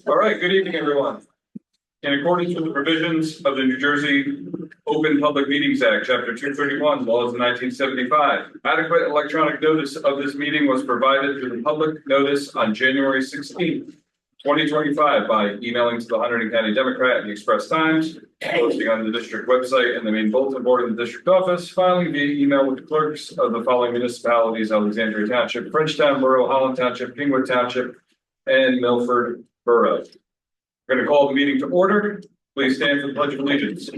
All right, good evening, everyone. In accordance with the provisions of the New Jersey Open Public Meetings Act, Chapter 231, laws of 1975, adequate electronic notice of this meeting was provided to the public notice on January 16th, 2025 by emailing to the Hunterdon County Democrat and the Express Times, posting on the district website and the main bulletin board in the district office, filing via email with the clerks of the following municipalities: Alexandria Township, Frenchtown Borough, Holland Township, Kingwood Township, and Milford Borough. We're going to call the meeting to order. Please stand for the Pledge of Allegiance.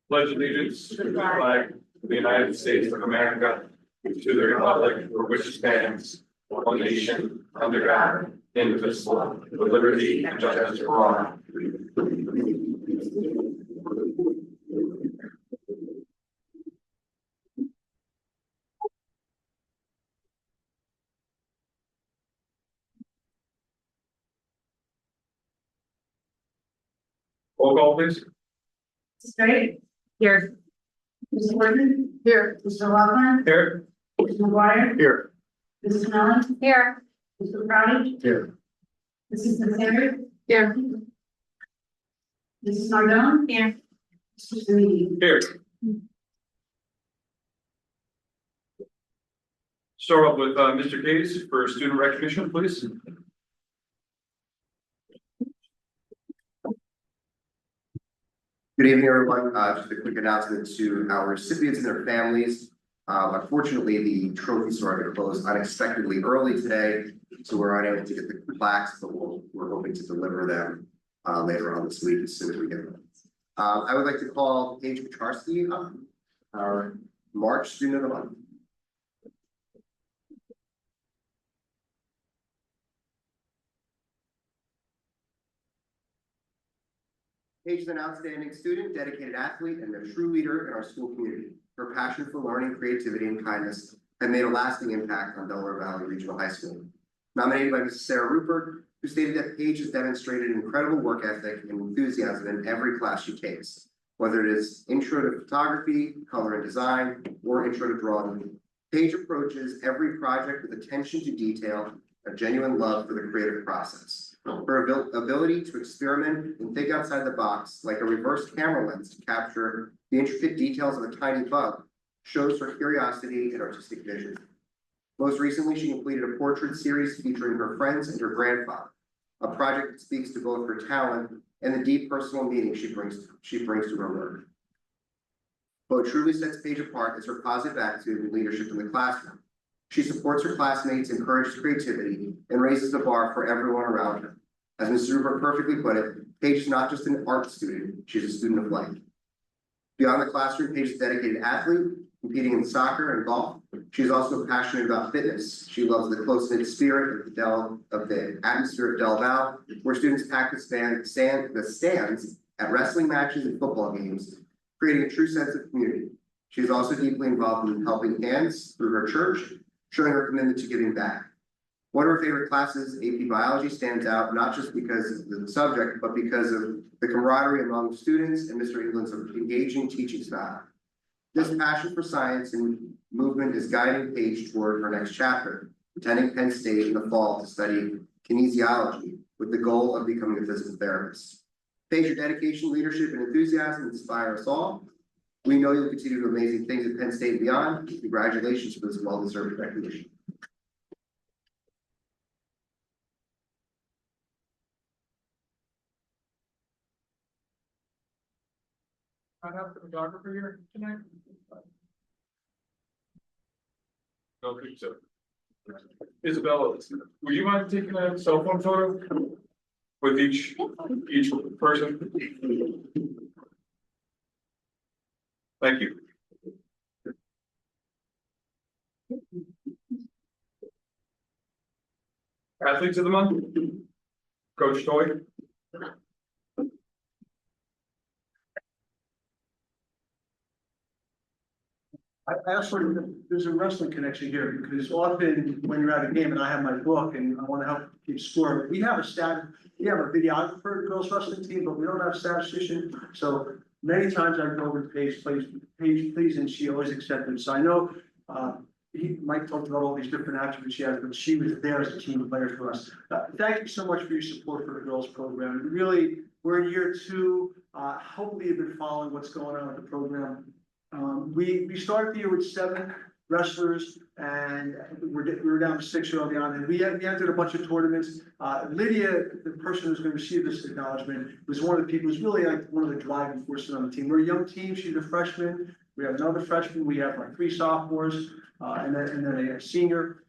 Pledge allegiance to the flag of the United States of America, to the republic for which it stands, one nation, under God, indivisible, with liberty and justice for all. Roll call, please. Mrs. Drake? Here. Mrs. Worthing? Here. Mr. Loughlin? Here. Mr. McGuire? Here. Mrs. Mellon? Here. Mr. Crowley? Here. Mrs. Nasseri? Here. Mrs. Nardone? Here. Mr. Sweeney? Here. Start off with Mr. Case for student recognition, please. Good evening, everyone. Just a quick announcement to our recipients and their families. Unfortunately, the trophy store closed unexpectedly early today, so we're unable to get the plaques, but we're hoping to deliver them later on this week as soon as we get them. I would like to call Paige Pacharski up, our March Student of the Month. Paige is an outstanding student, dedicated athlete, and a true leader in our school community. Her passion for learning, creativity, and kindness have made a lasting impact on Delaware Valley Regional High School. Nominated by Mrs. Sarah Rupert, who stated that Paige has demonstrated incredible work ethic and enthusiasm in every class she takes, whether it is intro to photography, color and design, or intro to drawing. Paige approaches every project with attention to detail, a genuine love for the creative process. Her ability to experiment and think outside the box, like a reverse camera lens to capture the intricate details of a tiny bug, shows her curiosity and artistic vision. Most recently, she completed a portrait series featuring her friends and her grandfather, a project that speaks to both her talent and the deep personal meaning she brings to her work. What truly sets Paige apart is her positive attitude and leadership in the classroom. She supports her classmates, encourages creativity, and raises the bar for everyone around her. As Mrs. Rupert perfectly put it, Paige is not just an art student, she's a student of life. Beyond the classroom, Paige is a dedicated athlete, competing in soccer and golf. She is also passionate about fitness. She loves the close-knit spirit of the atmosphere of Del Val, where students pack the stands at wrestling matches and football games, creating a true sense of community. She is also deeply involved in helping hands through her church, showing her commitment to giving back. One of her favorite classes, AP Biology, stands out not just because of the subject, but because of the camaraderie among students and Mr. England's engaging teaching style. This passion for science and movement is guiding Paige toward her next chapter, attending Penn State in the fall to study kinesiology with the goal of becoming a physical therapist. Paige, your dedication, leadership, and enthusiasm inspire us all. We know you'll continue to do amazing things at Penn State and beyond. Congratulations for this well-deserved recognition. I have the photographer here tonight. No, think so. Isabella, would you mind taking a cell phone photo with each person? Thank you. Athletes of the month, Coach Toy. I actually, there's a wrestling connection here because often when you're at a game and I have my book and I want to help keep score, we have a videographer, girls wrestling team, but we don't have a statistician. So many times I go over to Paige, please, and she always accepted. So I know Mike talked about all these different attributes she has, but she was there as a team player for us. Thank you so much for your support for the girls program. Really, we're in year 2. Hopefully you've been following what's going on with the program. We started the year with 7 wrestlers, and we were down to 6 early on, and we entered a bunch of tournaments. Lydia, the person who's going to receive this acknowledgement, was one of the people who's really like one of the driving forces on the team. We're a young team. She's a freshman. We have another freshman. We have like 3 sophomores, and then a senior.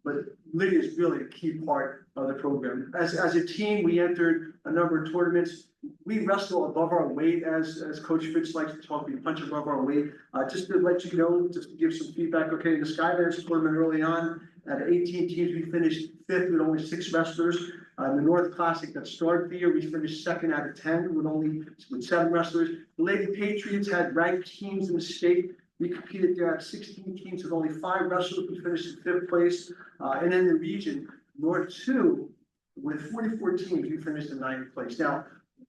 But Lydia is really a key part of the program. As a team, we entered a number of tournaments. We wrestle above our weight, as Coach Fitz likes to talk. We punch above our weight. Just to let you know, just to give some feedback. Okay, in the Skydance tournament early on, at 18 teams, we finished 5th with only 6 wrestlers. In the North Classic that started the year, we finished 2nd out of 10 with 7 wrestlers. The Lady Patriots had ranked teams in the state. We competed there at 16 teams with only 5 wrestlers. We finished in 5th place. And in the region, North 2, with 44 teams, we finished in 9th place. Now,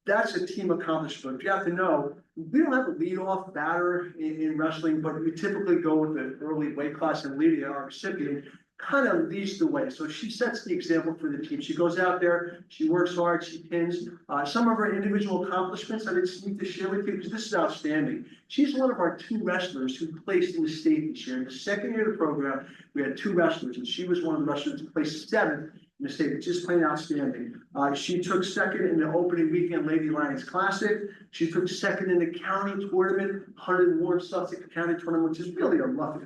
that's a team accomplishment. But you have to know, we don't have a leadoff batter in wrestling, but we typically go with the early weight class, and Lydia, our recipient, kind of leads the way. So she sets the example for the team. She goes out there, she works hard, she pins. Some of her individual accomplishments I just need to share with you, because this is outstanding. She's one of our 2 wrestlers who placed in the state this year. In the second year of the program, we had 2 wrestlers, and she was one of the wrestlers who placed 7th in the state, which is plain outstanding. She took 2nd in the opening weekend Lady Lions Classic. She took 2nd in the county tournament, 100 Ward Sussex County tournament, which is really a rough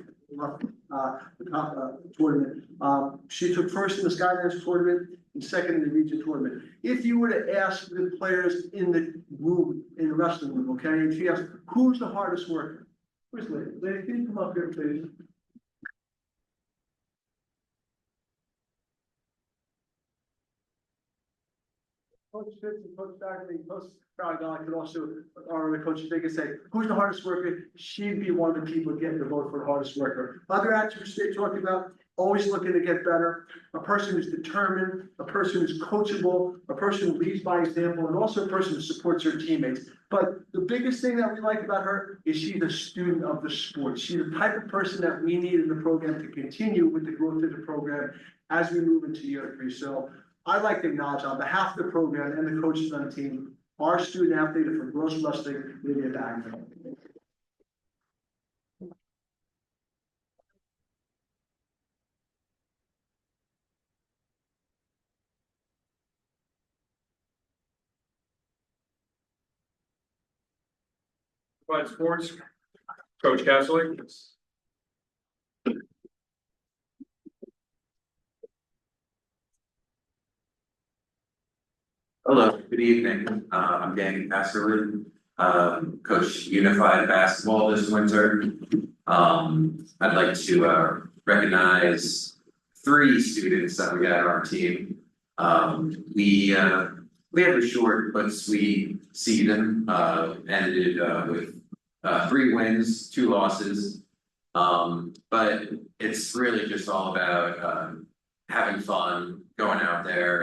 tournament. She took 1st in the Skydance tournament and 2nd in the region tournament. If you were to ask the players in the room, in the wrestling room, okay, and she asked, who's the hardest worker? Where's Lady? Lady, can you come up here, please? Coach Fitz and Coach Bagley, Coach Farragon could also, or the coaches, they could say, who's the hardest worker? She'd be one of the people getting the vote for the hardest worker. Other attributes they talked about, always looking to get better, a person who's determined, a person who's coachable, a person who leads by example, and also a person who supports her teammates. But the biggest thing that we like about her is she's a student of the sport. She's the type of person that we need in the program to continue with the growth of the program as we move into year 3. So I'd like to acknowledge on behalf of the program and the coaches on the team, our student athlete for girls wrestling, Lydia Bagley. Applied Sports, Coach Castle. Hello, good evening. I'm Danny Passerly, coach Unified Basketball this winter. I'd like to recognize 3 students that we got on our team. We have a short but sweet season, ended with 3 wins, 2 losses. But it's really just all about having fun, going out there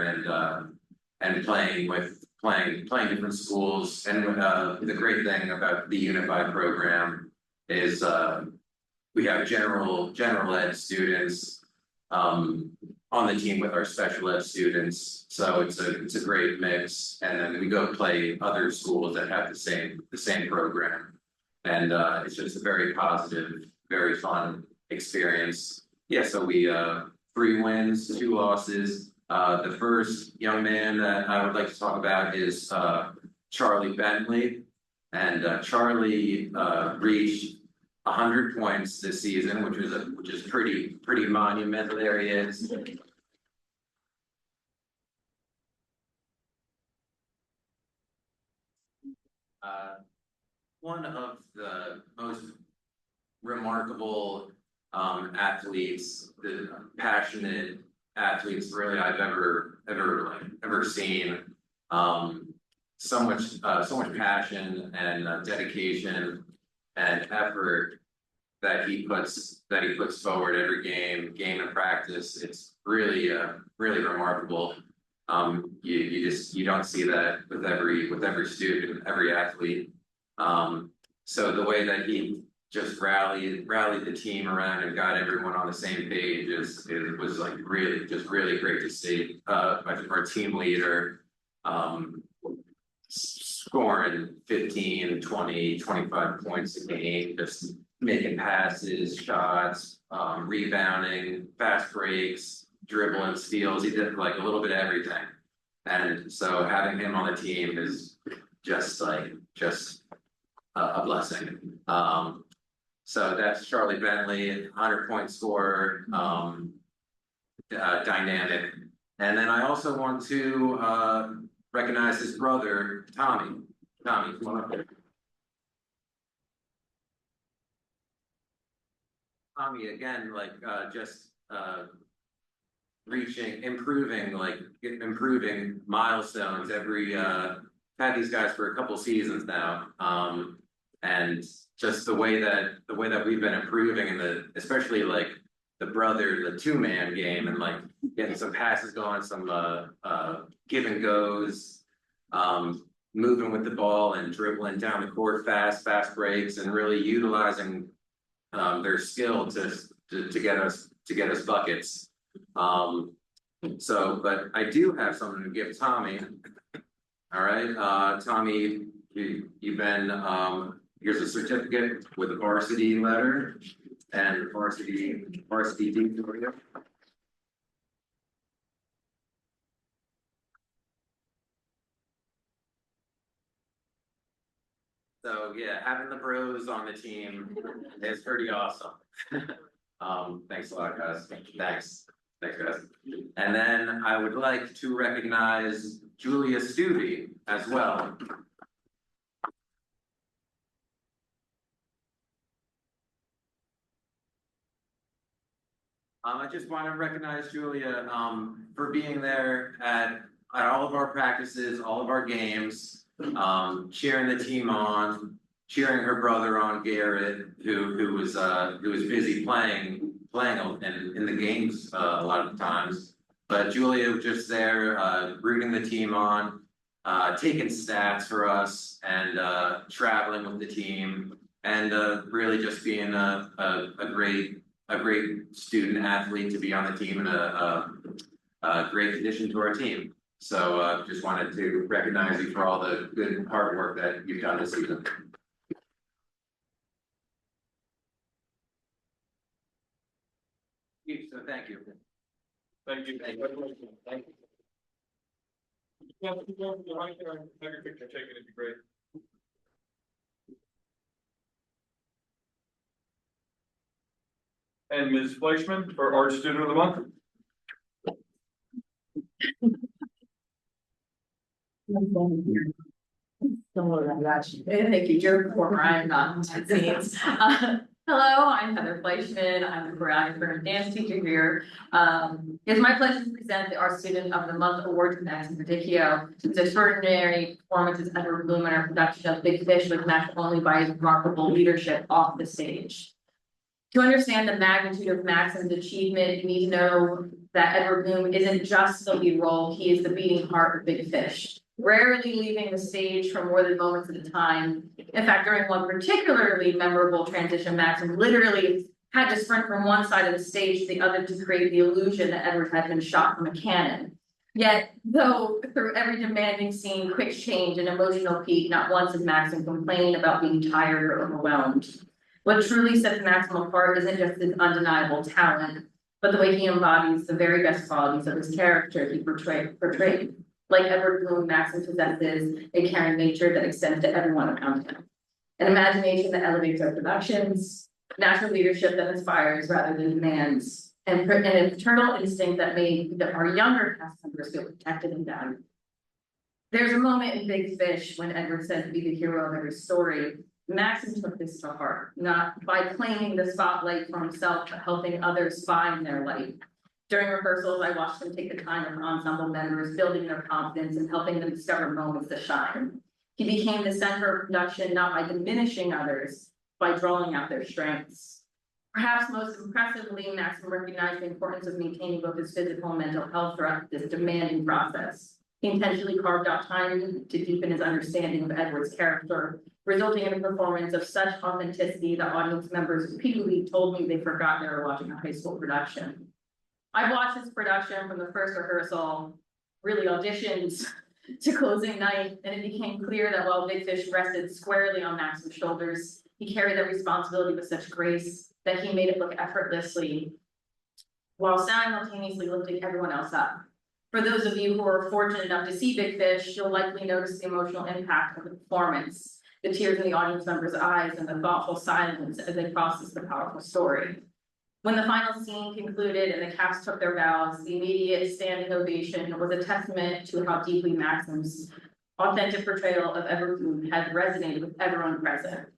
and playing different schools. And the great thing about the Unified program is we have general ed students on the team with our special ed students. So it's a great mix. And then we go play other schools that have the same program. And it's just a very positive, very fun experience. Yeah, so we 3 wins, 2 losses. The first young man that I would like to talk about is Charlie Bentley, and Charlie reached 100 points this season, which is pretty monumental. There he is. One of the most remarkable athletes, the passionate athletes really I've ever seen. So much passion and dedication and effort that he puts forward every game and practice. It's really remarkable. You don't see that with every student, every athlete. So the way that he just rallied the team around and got everyone on the same page. It was like really great to see. I think our team leader, scoring 15, 20, 25 points a game, just making passes, shots, rebounding, fast breaks, dribbling, steals. He did like a little bit of everything. And so having him on the team is just a blessing. So that's Charlie Bentley, 100-point scorer, dynamic. And then I also want to recognize his brother, Tommy. Tommy, come on up here. Tommy, again, like improving milestones every had these guys for a couple seasons now. And just the way that we've been improving in especially like the two-man game and like getting some passes going, some give and goes, moving with the ball and dribbling down the court fast breaks and really utilizing their skill to get us buckets. But I do have something to give Tommy. All right, Tommy, you've been here's a certificate with a varsity letter and varsity deed for you. So yeah, having the bros on the team is pretty awesome. Thanks a lot, guys. Thanks, guys. And then I would like to recognize Julia Stubbe as well. I just want to recognize Julia for being there at all of our practices, all of our games, cheering the team on, cheering her brother on, Garrett, who was busy playing in the games a lot of the times. But Julia was just there, rooting the team on, taking stats for us, and traveling with the team, and really just being a great student athlete to be on the team and a great addition to our team. So just wanted to recognize you for all the good hard work that you've done this season. So thank you. Thank you. Thank you. Thank you. Have your picture taken, it'd be great. And Ms. Fleischman for Art Student of the Month. Thank you, Joe, former I'm not scenes. Hello, I'm Heather Fleischman. I'm the choreographer and dance teacher here. It's my pleasure to present the Art Student of the Month award to Max Verdicchio. His extraordinary performances Edward Bloom in our production of Big Fish was matched only by his remarkable leadership off the stage. To understand the magnitude of Maxim's achievement, you need to know that Edward Bloom isn't just the lead role, he is the beating heart of Big Fish, rarely leaving the stage for more than moments at a time. In fact, during one particularly memorable transition, Maxim literally had to sprint from one side of the stage to the other to create the illusion that Edward had been shot from a cannon. Yet, though through every demanding scene, quick change, and emotional peak, not once did Maxim complain about being tired or overwhelmed. What truly sets Maxim apart isn't just his undeniable talent, but the way he embodies the very best qualities of his character he portrayed. Like Edward Bloom, Maxim possesses a caring nature that extends to everyone around him. An imagination that elevates our productions, natural leadership that inspires rather than demands, and a paternal instinct that made our younger cast members feel protected and valued. There's a moment in Big Fish when Edward said to be the hero of every story. Maxim took this to heart, not by claiming the spotlight for himself, but helping others find their light. During rehearsals, I watched him take the time with ensemble members, building their confidence and helping them discover moments to shine. He became the center of production, not by diminishing others, by drawing out their strengths. Perhaps most impressively, Maxim recognized the importance of maintaining both his physical and mental health throughout this demanding process. He intentionally carved out time to deepen his understanding of Edward's character, resulting in a performance of such authenticity that audience members repeatedly told me they forgot they were watching a high school production. I've watched this production from the first rehearsal, really auditions, to closing night, and it became clear that while Big Fish rested squarely on Maxim's shoulders, he carried that responsibility with such grace that he made it look effortlessly, while simultaneously lifting everyone else up. For those of you who are fortunate enough to see Big Fish, you'll likely notice the emotional impact of the performance, the tears in the audience members' eyes, and the thoughtful silence as they process the powerful story. When the final scene concluded and the cast took their bows, the immediate standing ovation was a testament to how deeply Maxim's authentic portrayal of Everfood had resonated with everyone present,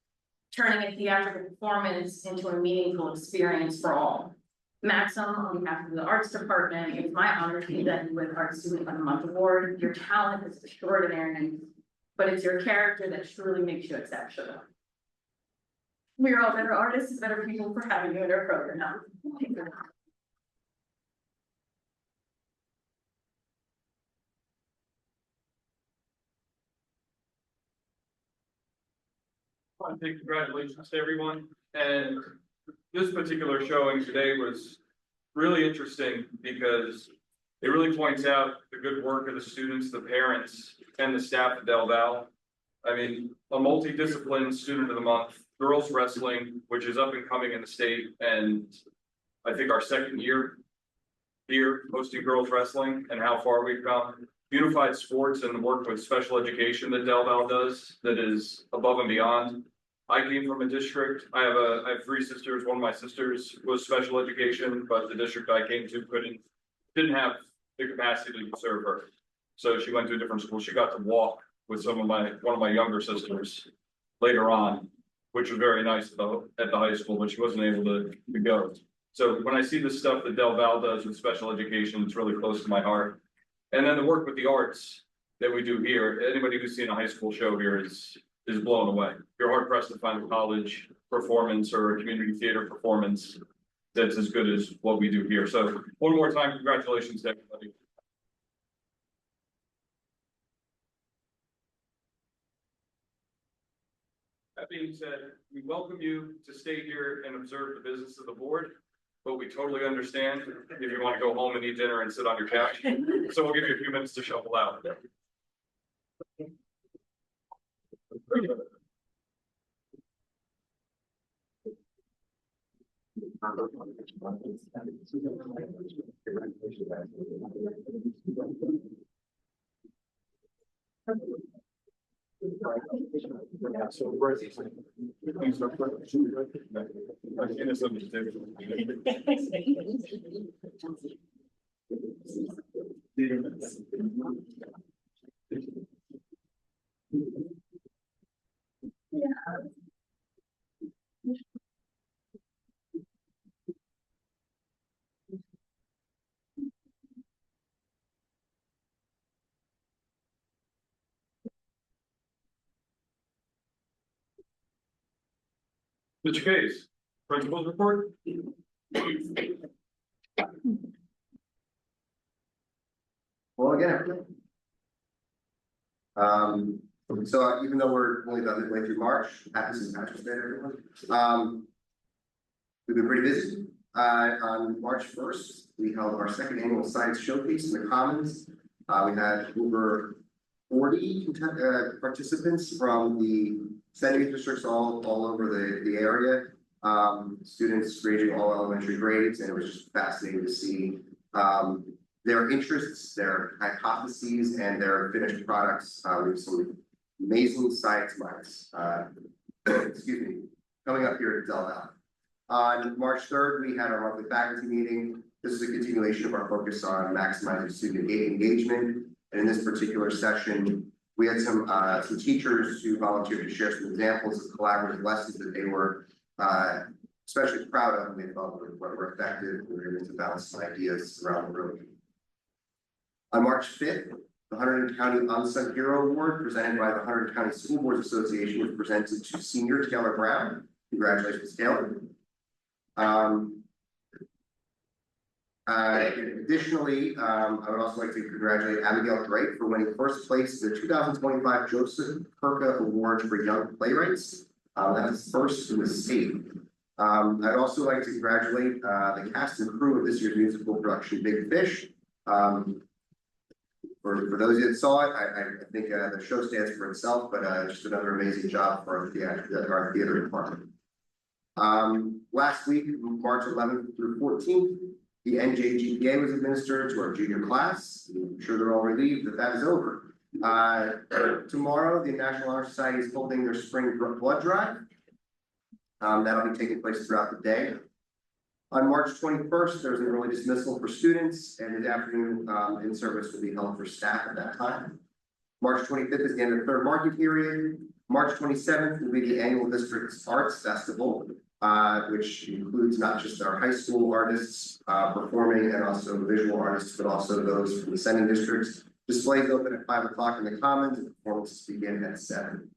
turning a theatrical performance into a meaningful experience for all. Maxim, on behalf of the Arts Department, it's my honor to present you with Art Student of the Month Award. Your talent is extraordinary, but it's your character that truly makes you exceptional. We are all better artists and better people for having you in our program now. I want to say congratulations to everyone, and this particular showing today was really interesting because it really points out the good work of the students, the parents, and the staff at Del Val. I mean, a multidisciplined student of the month, girls wrestling, which is up and coming in the state, and I think our second year here hosting girls wrestling and how far we've come. Unified sports and the work with special education that Del Val does that is above and beyond. I came from a district. I have three sisters. One of my sisters was special education, but the district I came to didn't have the capacity to serve her. So she went to a different school. She got to walk with one of my younger sisters later on, which was very nice at the high school, but she wasn't able to go. So when I see the stuff that Del Val does with special education, it's really close to my heart. And then the work with the arts that we do here, anybody who's seen a high school show here is blown away. You're hard pressed to find a college performance or a community theater performance that's as good as what we do here. So one more time, congratulations to everybody. That being said, we welcome you to stay here and observe the business of the board, but we totally understand if you want to go home and eat dinner and sit on your couch. So we'll give you a few minutes to shuffle out. Mr. Case, principal's report. Well, again. So even though we're only about midway through March, happy St. Patrick's Day, everyone. We've been pretty busy. On March 1st, we held our second annual science showcase in the Commons. We had over 40 participants from the Senate districts all over the area. Students ranging all elementary grades, and it was just fascinating to see their interests, their hypotheses, and their finished products. We have some amazing science minds. Excuse me, coming up here at Del Val. On March 3rd, we had our monthly faculty meeting. This is a continuation of our focus on maximizing student engagement. And in this particular session, we had some teachers who volunteered to share some examples of collaborative lessons that they were especially proud of, and they felt were effective. We were able to bounce some ideas around the room. On March 5th, the Hunterdon County Unsung Hero Award presented by the Hunterdon County School Boards Association was presented to senior Taylor Brown. Congratulations, Taylor. Additionally, I would also like to congratulate Abigail Drake for winning first place in the 2025 Joseph Perka Award for Young Playwrights. That's first in the state. I'd also like to congratulate the cast and crew of this year's musical production, Big Fish. For those that saw it, I think the show stands for itself, but just another amazing job for our theater department. Last week, March 11th through 14th, the NJGPA was administered to our junior class. I'm sure they're all relieved that that is over. Tomorrow, the National Honor Society is holding their spring blood drive. That'll be taking place throughout the day. On March 21st, there's an early dismissal for students, and the afternoon in-service will be held for staff at that time. March 25th is the end of the third marking period. March 27th will be the annual district's arts festival, which includes not just our high school artists performing and also visual artists, but also those from the sending districts. Displays open at 5 o'clock in the Commons and performances begin at 7.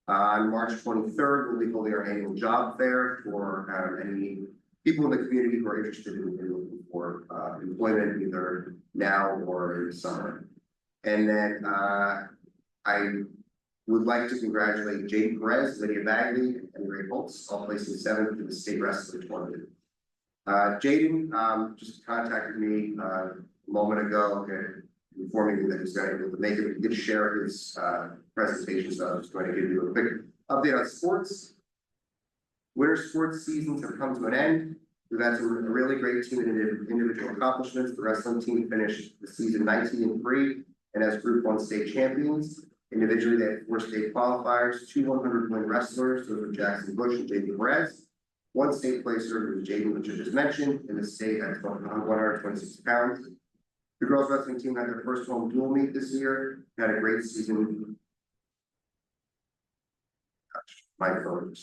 On March 23rd, we'll be holding our annual job fair for any people in the community who are interested in looking for employment either now or in the summer. And then I would like to congratulate Jaden Perez, Lydia Bagley, and Ray Holtz, all placing 7th in the state wrestling tournament. Jaden just contacted me a moment ago and informing me that he's going to be able to make it. He did share his presentation, so I'm just going to give you a quick update on sports. Winter sports seasons have come to an end. We've had some really great team and individual accomplishments. The wrestling team finished the season 19-3 and as Group 1 state champions. Individually, they had 4 state qualifiers, 2 100-win wrestlers, those were Jackson Bush and J.D. Perez. 1 state placer was Jaden, which I just mentioned, in the state at 126 pounds. The girls wrestling team had their first home dual meet this year, had a great season. My phone.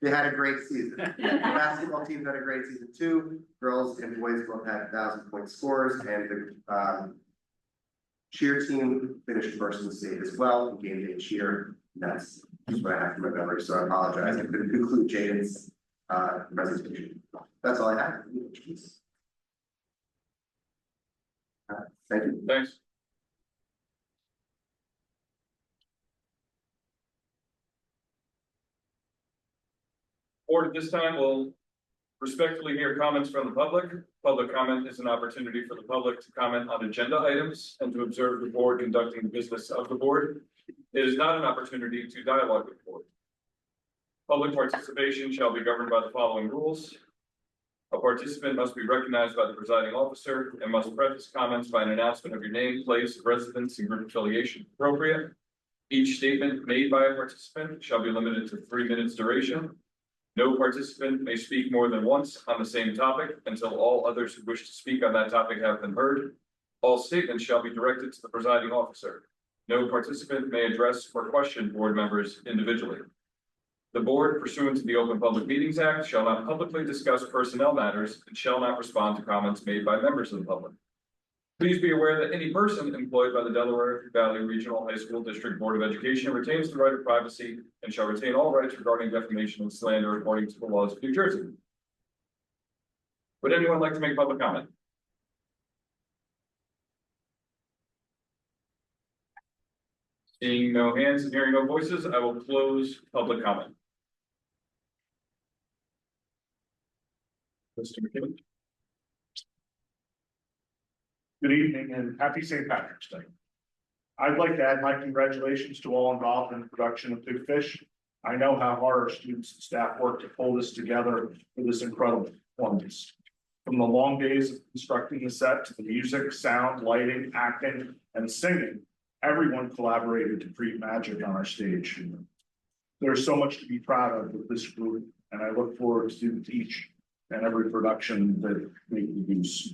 They had a great season. The basketball team had a great season too. Girls and boys both had 1,000-point scores, and the cheer team finished first in the state as well. Game day cheer. That's just what I have from my memory, so I apologize. I couldn't conclude Jaden's presentation. That's all I have. Thank you. Thanks. Board at this time will respectfully hear comments from the public. Public comment is an opportunity for the public to comment on agenda items and to observe the board conducting the business of the board. It is not an opportunity to dialogue with the board. Public participation shall be governed by the following rules. A participant must be recognized by the presiding officer and must preface comments by an announcement of your name, place of residence, and group affiliation if appropriate. Each statement made by a participant shall be limited to 3 minutes duration. No participant may speak more than once on the same topic until all others who wish to speak on that topic have been heard. All statements shall be directed to the presiding officer. No participant may address or question board members individually. The board, pursuant to the Open Public Meetings Act, shall not publicly discuss personnel matters and shall not respond to comments made by members of the public. Please be aware that any person employed by the Delaware Valley Regional High School District Board of Education retains the right of privacy and shall retain all rights regarding defamation and slander according to the laws of New Jersey. Would anyone like to make public comment? Seeing no hands and hearing no voices, I will close public comment. Mr. McKinney. Good evening and happy St. Patrick's Day. I'd like to add my congratulations to all involved in the production of Big Fish. I know how hard our students and staff work to pull this together for this incredible performance. From the long days of constructing the set to the music, sound, lighting, acting, and singing, everyone collaborated to create magic on our stage. There's so much to be proud of with this group, and I look forward to each and every production that we produce.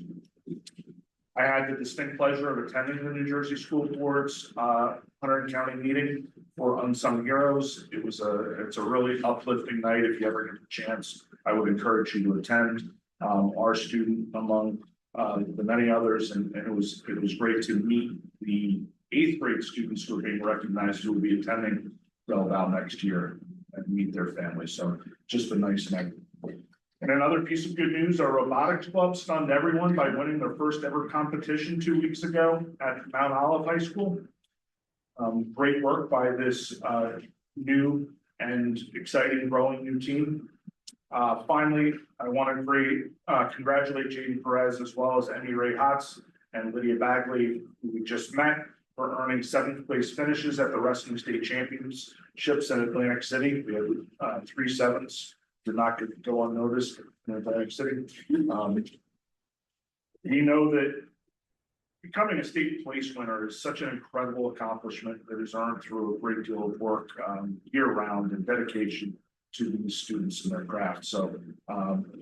I had the distinct pleasure of attending the New Jersey School Board's Hunterdon County meeting for Unsung Heroes. It's a really uplifting night. If you ever get the chance, I would encourage you to attend. Our student among the many others, and it was great to meet the 8th grade students who are being recognized who will be attending Belleville next year and meet their families. So just a nice night. And another piece of good news, our robotics club stunned everyone by winning their first ever competition 2 weeks ago at Mount Olive High School. Great work by this new and exciting growing new team. Finally, I want to congratulate Jaden Perez as well as Emmy Ray Hotz and Lydia Bagley, who we just met, for earning 7th place finishes at the Wrestling State Championships in Atlantic City. We had 3 7s, did not go unnoticed in Atlantic City. We know that becoming a state place winner is such an incredible accomplishment that is earned through a great deal of work year round and dedication to these students and their craft. So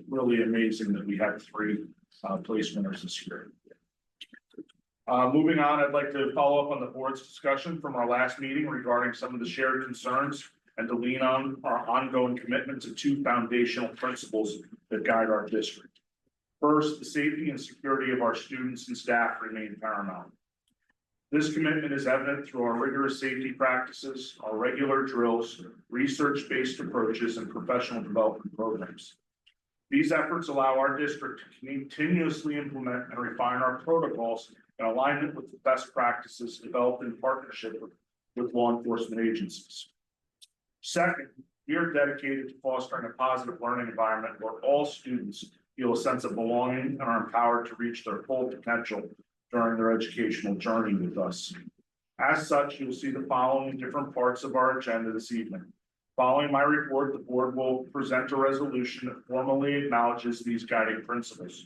really amazing that we had 3 place winners this year. Moving on, I'd like to follow up on the board's discussion from our last meeting regarding some of the shared concerns and to lean on our ongoing commitment to 2 foundational principles that guide our district. First, the safety and security of our students and staff remain paramount. This commitment is evident through our rigorous safety practices, our regular drills, research-based approaches, and professional development programs. These efforts allow our district to continuously implement and refine our protocols in alignment with the best practices developed in partnership with law enforcement agencies. Second, we are dedicated to fostering a positive learning environment where all students feel a sense of belonging and are empowered to reach their full potential during their educational journey with us. As such, you'll see the following different parts of our agenda this evening. Following my report, the board will present a resolution that formally acknowledges these guiding principles.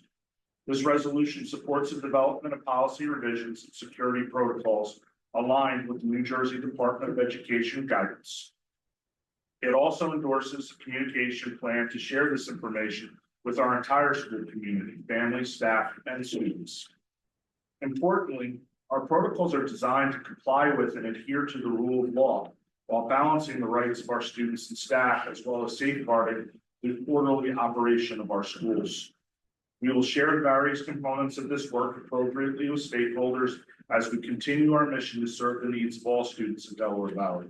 This resolution supports the development of policy revisions and security protocols aligned with the New Jersey Department of Education guidance. It also endorses a communication plan to share this information with our entire school community, families, staff, and students. Importantly, our protocols are designed to comply with and adhere to the rule of law while balancing the rights of our students and staff, as well as safeguarding the orderly operation of our schools. We will share various components of this work appropriately with stakeholders as we continue our mission to serve the needs of all students in Delaware Valley.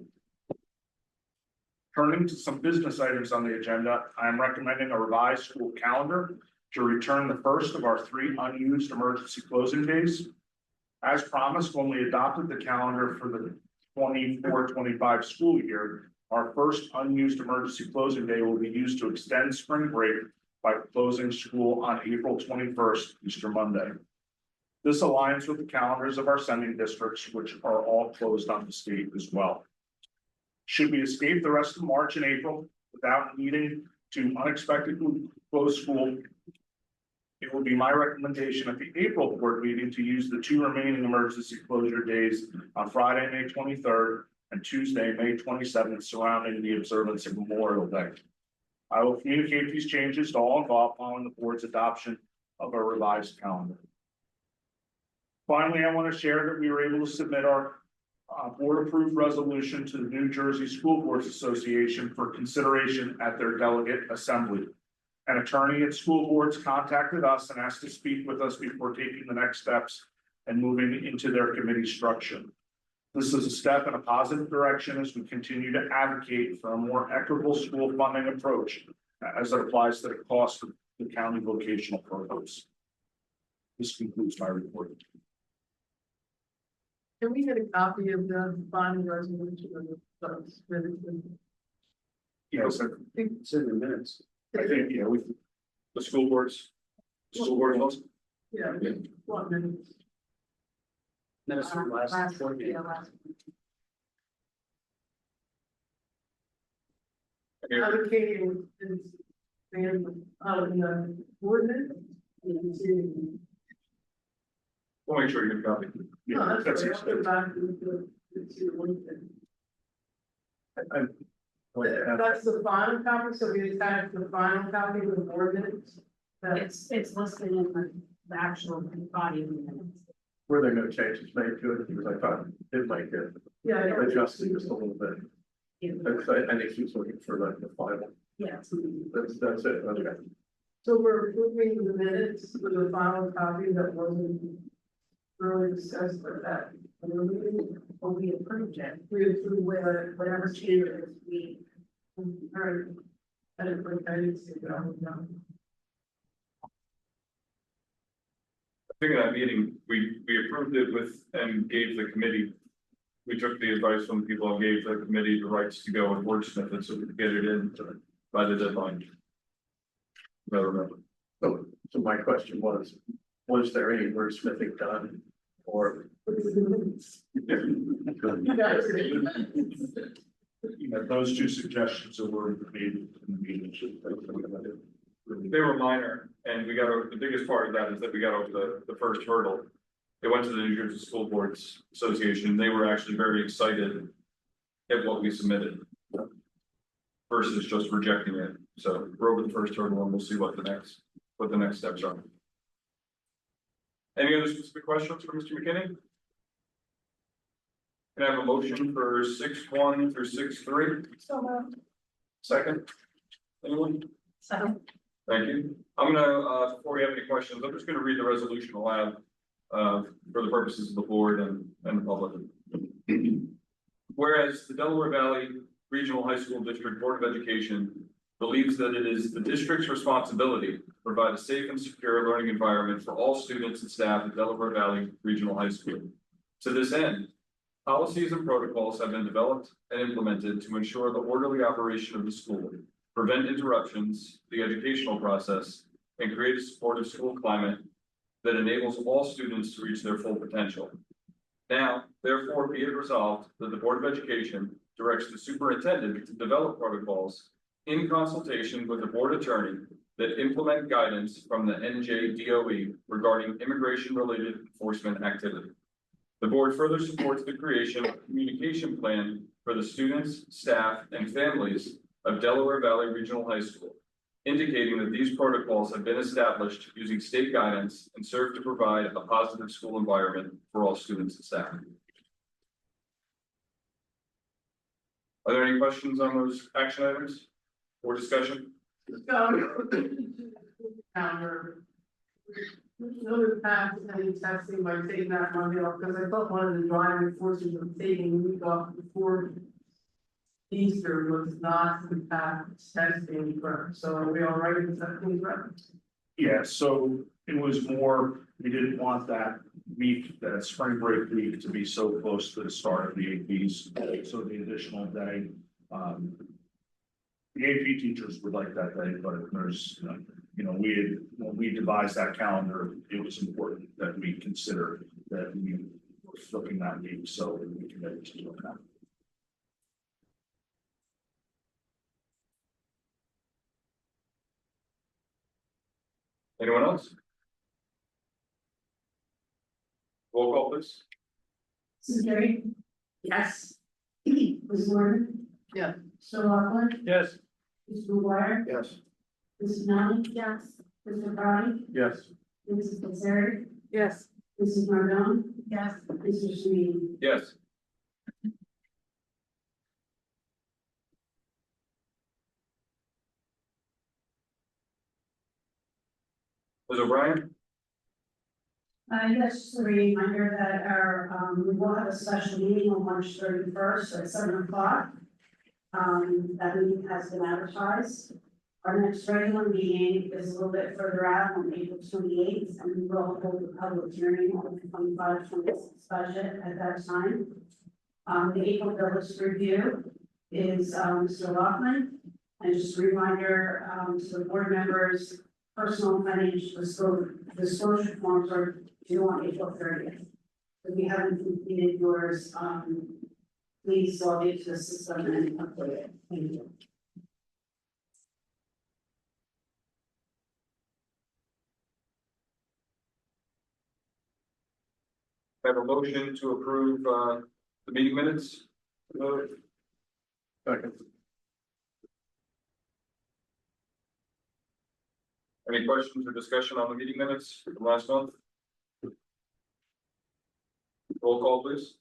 Turning to some business items on the agenda, I am recommending a revised school calendar to return the first of our 3 unused emergency closing days. As promised, when we adopted the calendar for the 24-25 school year, our first unused emergency closing day will be used to extend spring break by closing school on April 21st, Easter Monday. This aligns with the calendars of our sending districts, which are all closed on the state as well. Should we escape the rest of March and April without needing to unexpectedly close school, it will be my recommendation at the April board meeting to use the 2 remaining emergency closure days on Friday, May 23rd and Tuesday, May 27th, surrounding the observance of Memorial Day. I will communicate these changes to all involved following the board's adoption of a revised calendar. Finally, I want to share that we were able to submit our board-approved resolution to the New Jersey School Boards Association for consideration at their delegate assembly. An attorney at school boards contacted us and asked to speak with us before taking the next steps and moving into their committee structure. This is a step in a positive direction as we continue to advocate for a more equitable school funding approach as it applies to the cost of the county vocational programs. This concludes my report. Can we get a copy of the bond resolution of the Yes, It's in the minutes. I think, yeah, with the school boards also. Yeah, 1 minute. Minutes from last board meeting. Advocating is the ordinance. We'll make sure you get a copy. Yeah, No, that's that's it. That's the final copy, so we attach the final copy of the ordinance. It's listed in the actual body of the minutes. Were there no changes made to it? Because I thought it might get Yeah, adjusted just a little bit. I think she was looking for like the final. Yes. That's it. Okay. so we're approving the minutes with the final copy that wasn't really discussed for that. Well, we approved it. We approved Whatever changes we. heard. I didn't see that. think of that meeting, we approved it with and gave the committee. We took the advice from the people and gave the committee the rights to go and wordsmith it so we could get it in by the deadline. I remember. So my question was there any wordsmithing done or? Those two suggestions that were made in the meeting. They were minor, and we got over, the biggest part of that is that we got over the first hurdle. It went to the New Jersey School Boards Association. They were actually very excited at what we submitted versus just rejecting it. So we're over the first hurdle and we'll see what the next steps are. Any other specific questions for Mr. McKinney? Can I have a motion for 6-1 through 6-3? So moved. Second? Anyone? Second. Thank you. I'm gonna, before we have any questions, I'm just gonna read the resolution aloud, for the purposes of the board and the public. Whereas the Delaware Valley Regional High School District Board of Education believes that it is the district's responsibility to provide a safe and secure learning environment for all students and staff at Delaware Valley Regional High School. To this end, policies and protocols have been developed and implemented to ensure the orderly operation of the school, prevent interruptions to the educational process, and create a supportive school climate that enables all students to reach their full potential. Now, therefore, be it resolved that the Board of Education directs the superintendent to develop protocols in consultation with the board attorney that implement guidance from the NJDOE regarding immigration-related enforcement activity. The board further supports the creation of a communication plan for the students, staff, and families of Delaware Valley Regional High School, indicating that these protocols have been established using state guidance and serve to provide a positive school environment for all students and staff. Are there any questions on those action items or discussion? Counter. Another path any testing by taking that Monday off, because I thought one of the driving forces of taking a week off before Easter was not in fact testing for, so are we all right with testing for? Yeah, so it was more, we didn't want that week, that spring break week to be so close to the start of the APs. So the additional day, the AP teachers would like that day, but there's, when we devised that calendar, it was important that we consider that we were flipping that week, so we committed to doing that. Anyone else? Roll call, please. Mrs. Jerry? Yes. Ms. Gordon? Yeah. Mr. Lockwood? Yes. Mr. McGuire? Yes. Mrs. Nally? Yes. Mr. Brady? Yes. Mrs. Fitzgerald? Yes. Mrs. Margon? Yes. Mr. Sweeney? Yes. Ms. O'Brien? Yes, just a reminder that we will have a special meeting on March 31st at 7 o'clock. That meeting has been advertised. Our next regular meeting is a little bit further out on April 28th, and we will hold a public hearing on the 25-26 budget at that time. The April bills review is Mr. Lockman, and just a reminder to the board members, personal and financial disclosure forms are due on April 30th. If you haven't completed yours, please log into the system and upload it. Thank you. I have a motion to approve the meeting minutes. Second. Any questions or discussion on the meeting minutes from last month? Roll call, please.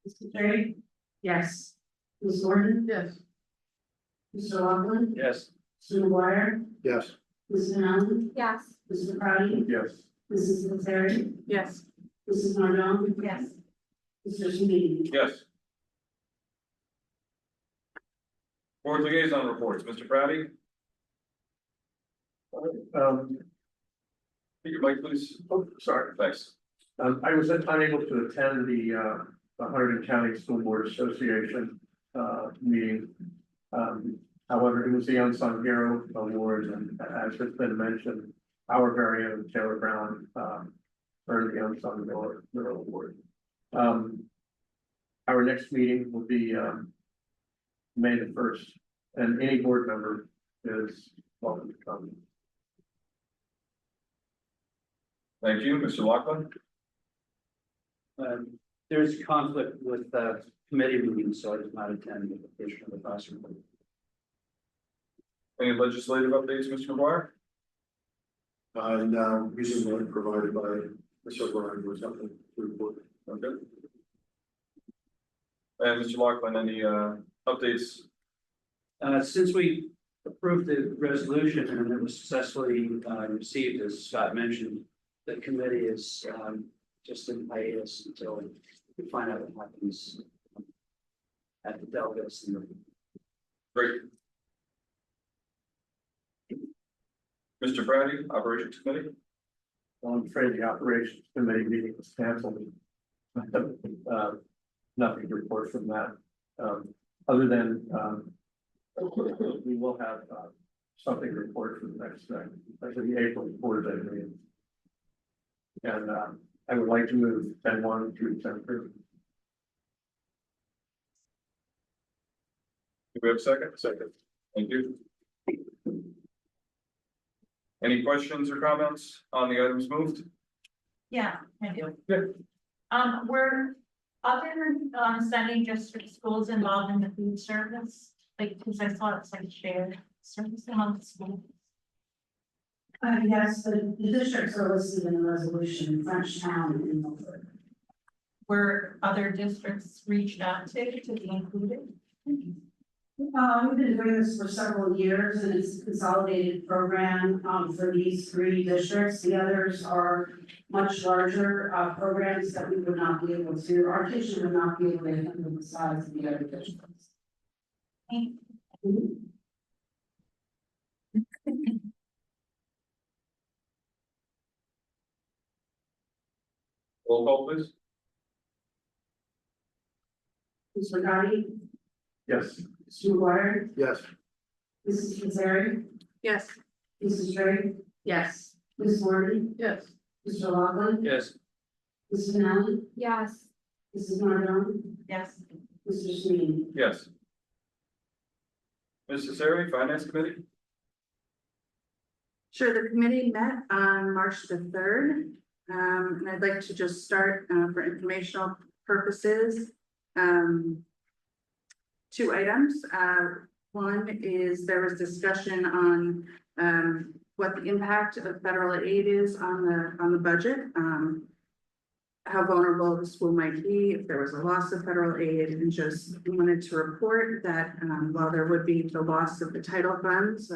Mr. Jerry? Yes. Ms. Gordon? Yes. Mr. Lockwood? Yes. Mr. McGuire? Yes. Mrs. Allen? Yes. Mr. Crowdy? Yes. Mrs. Fitzgerald? Yes. Mrs. Margon? Yes. Mr. Sweeney? Yes. Board liaison reports, Mr. Pratty? Your mic, please. Oh, sorry. Thanks. I was unable to attend the Hardin County School Board Association, meeting. However, it was the Unsung Hero Award, and as has been mentioned, our very own Taylor Brown, earned the Unsung Hero Award. Our next meeting will be, May the 1st, and any board member is welcome to come. Thank you, Mr. Loughlin. There's conflict with committee meetings, so I did not attend the application of the classroom. Any legislative updates, Mr. McGuire? No, recently provided by Mr. O'Brien or something to report. Okay. And Mr. Loughlin, any updates? Since we approved the resolution and it was successfully received, as Scott mentioned, the committee is just in hiatus until we find out what happens at the delegates. Great. Mr. Brady, Operations Committee. I'm afraid the operations committee meeting was canceled. Nothing to report from that, other than, we will have, something to report for the next, actually the April Board of Ed meeting. And, I would like to move 10-1 through 10-3. Do we have a second? Second. Thank you. Any questions or comments on the items moved? Yeah, I do. Good. Were other sending district schools involved in the food service? Like, because I saw it's like shared service among the schools. Yes, the districts are listed in the resolution, Frenchtown and Milford. Were other districts reached out to be included? We've been doing this for several years and it's a consolidated program for these three districts. The others are much larger programs that we would not be able to, our kitchen would not be able to handle the size of the other districts. Thank you. Roll call, please. Mr. Gotti, Yes. Mr. McGuire, Yes. Mrs. Kazari, Yes. Mrs. Drake, Yes. Ms. Marty, Yes. Mr. Loughlin, Yes. Mrs. Allen, Yes. Mrs. Martin, Yes. Mr. Sweeney. Yes. Mrs. Sari, Finance Committee. Sure, the committee met on March the 3rd, and I'd like to just start for informational purposes. Two items. One is there was discussion on what the impact of federal aid is on the budget. How vulnerable the school might be if there was a loss of federal aid, and just wanted to report that while there would be the loss of the title funds,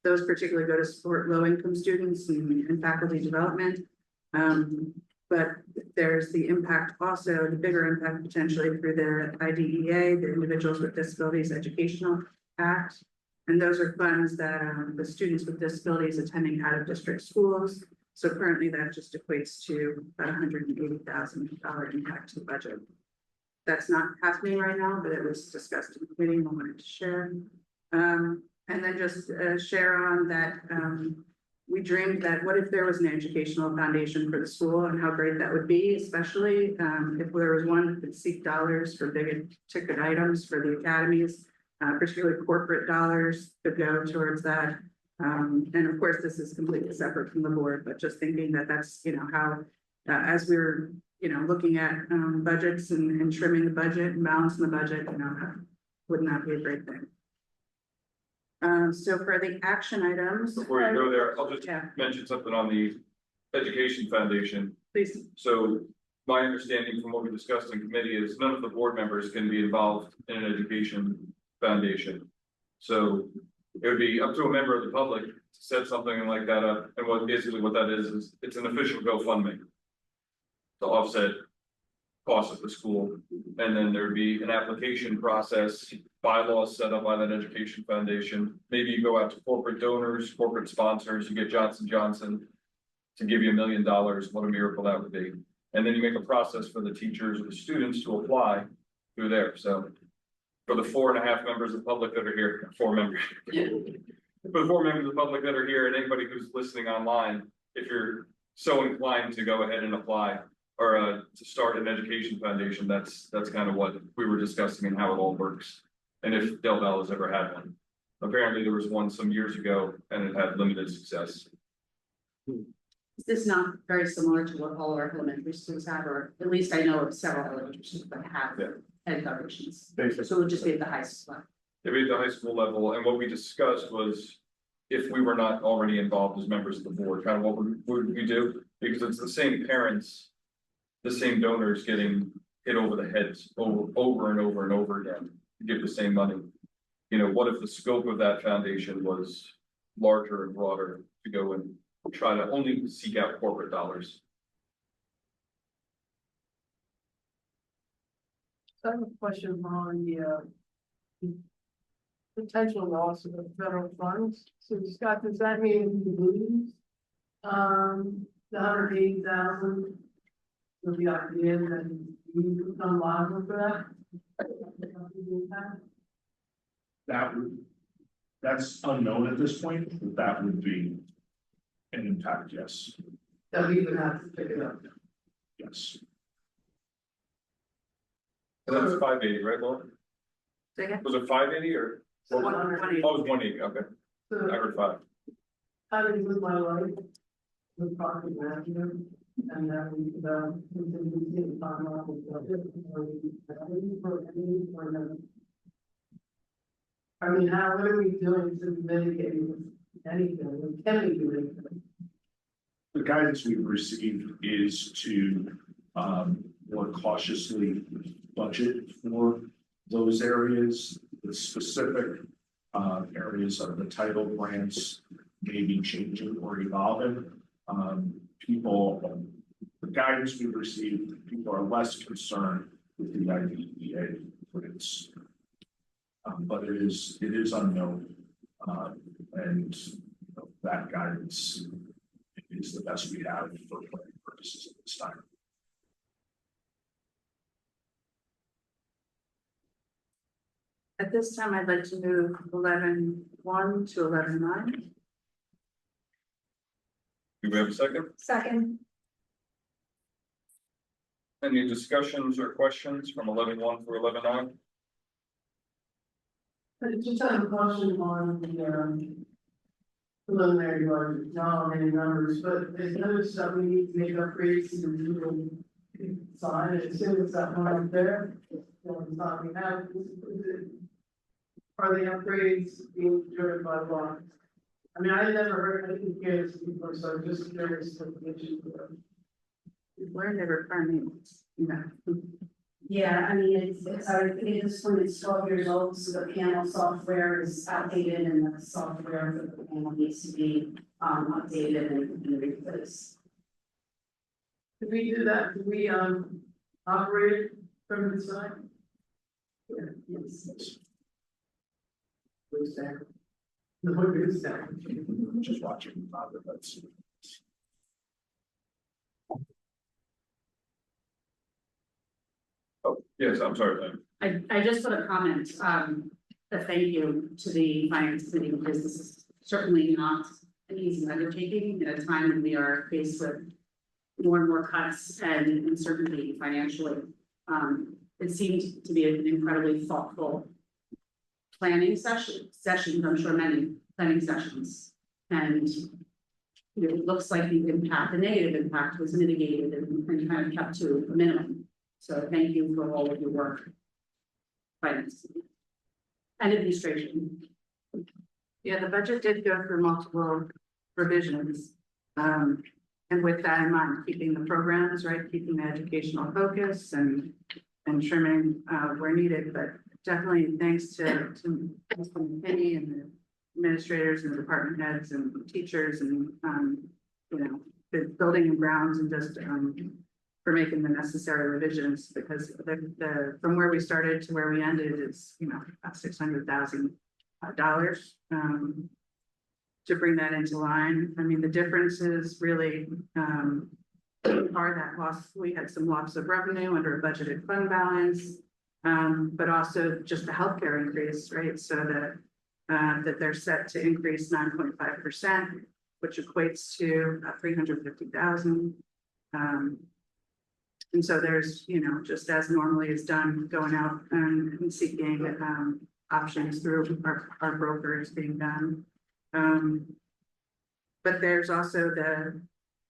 those particularly go to support low-income students and faculty development. But there's the impact also, the bigger impact potentially through the IDEA, the Individuals with Disabilities Educational Act. And those are funds that the students with disabilities attending out of district schools. So currently that just equates to about $180,000 impact to the budget. That's not happening right now, but it was discussed in the meeting. I wanted to share. And then just share on that we dreamed that what if there was an educational foundation for the school and how great that would be, especially if there was one that could seek dollars for big ticket items for the academies, particularly corporate dollars could go towards that. And of course, this is completely separate from the board, but just thinking that that's, how as we're, looking at budgets and trimming the budget and balancing the budget, wouldn't that be a great thing? So for the action items. Before you go there, I'll just Yeah, mention something on the Education Foundation. please. So my understanding from what we discussed in committee is none of the board members can be involved in an education foundation. So it would be up to a member of the public to set something like that up, and what that is it's an official GoFundMe to offset costs of the school, and then there'd be an application process, bylaws set up by that education foundation. Maybe you go out to corporate donors, corporate sponsors, you get Johnson & Johnson to give you $1 million, what a miracle that would be. And then you make a process for the teachers or the students to apply through there, so. For the 4.5 members of the public that are here, 4 members. For the 4 members of the public that are here and anybody who's listening online, if you're so inclined to go ahead and apply. Or to start an education foundation, that's kind of what we were discussing and how it all works. And if Del Valle has ever had one. Apparently there was one some years ago and it had limited success. This is not very similar to what all our elementary schools have, or at least I know of several elementary schools that have ed foundations. Basically. So it would just be at the high school. Maybe at the high school level, and what we discussed was if we were not already involved as members of the board, kind of what would we do? Because it's the same parents, the same donors getting hit over the heads over and over and over again to give the same money. You know, what if the scope of that foundation was larger and broader to go and try to only seek out corporate dollars? I have a question on the potential loss of the federal funds. So Scott, does that mean we lose the 180,000? With the idea that you become liable for that? That's unknown at this point, but that would be an impact, yes, That we would have to pick it up. yes. And that was 580, right, Laura? Say again? Was it 580 or? So Oh, it was 180, okay, I So heard 5. having with my life, with property management, and that we continue to find out I mean, what are we doing to mitigate anything? Can we do anything? The guidance we've received is to more cautiously budget for those areas. The specific areas of the title grants may be changing or evolving. The guidance we've received, people are less concerned with the IDEA grants. But it is unknown, and that guidance is the best we have for planning purposes at this time. At this time, I'd like to move 11.1 to 11.9. Do we have a second? Second. Any discussions or questions from 11.1 through 11.9? I just have a question on the preliminary budget, not on any numbers, but there's other stuff we need to make upgrades to the legal side. I assume it's that one up there. It's not we have. Are the upgrades being driven by law? I mean, I never heard anything here before, so I'm just curious what the issue is. We're never farming, you know. Yeah, I mean, I think at this point it's 12 years old, so the panel software is outdated and the software for the panel needs to be updated and replaced. Did we do that? Did we operate it from inside? Yeah, yes. Who's that? No, who's that? Just watching, that's. Oh, yes, I'm sorry, I just put a comment, a thank you to the finance committee, because this is certainly not an easy undertaking at a time when we are faced with more and more cuts and uncertainty financially. It seemed to be an incredibly thoughtful planning sessions, I'm sure many planning sessions. And it looks like the negative impact was mitigated and kind of kept to a minimum. So thank you for all of your work. Finance and administration. Yeah, the budget did go through multiple revisions. And with that in mind, keeping the programs, right, keeping the educational focus and trimming where needed, but definitely thanks to Mr. Penny and the administrators and the department heads and teachers and the building and grounds and just for making the necessary revisions, because the from where we started to where we ended is about $600,000 to bring that into line. I mean, the differences really, are that loss, we had some loss of revenue under a budgeted fund balance. But also just the healthcare increase, right? So that they're set to increase 9.5%, which equates to 350,000. And so there's, you know, just as normally is done, going out and seeking options through our brokers being done. But there's also the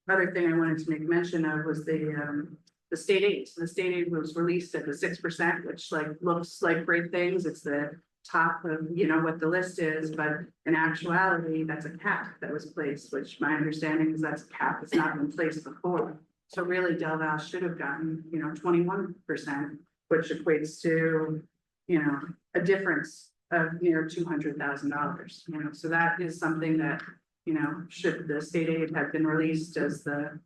other thing I wanted to make mention of was the state aid. So the state aid was released at the 6%, which like looks like great things. It's the top of, you know, what the list is, but in actuality, that's a cap that was placed, which my understanding is that's a cap that's not been placed before. So really Del Val should have gotten, you know, 21%, which equates to, you know, a difference of near $200,000, you know, so that is something that, you know, should the state aid have been released as the,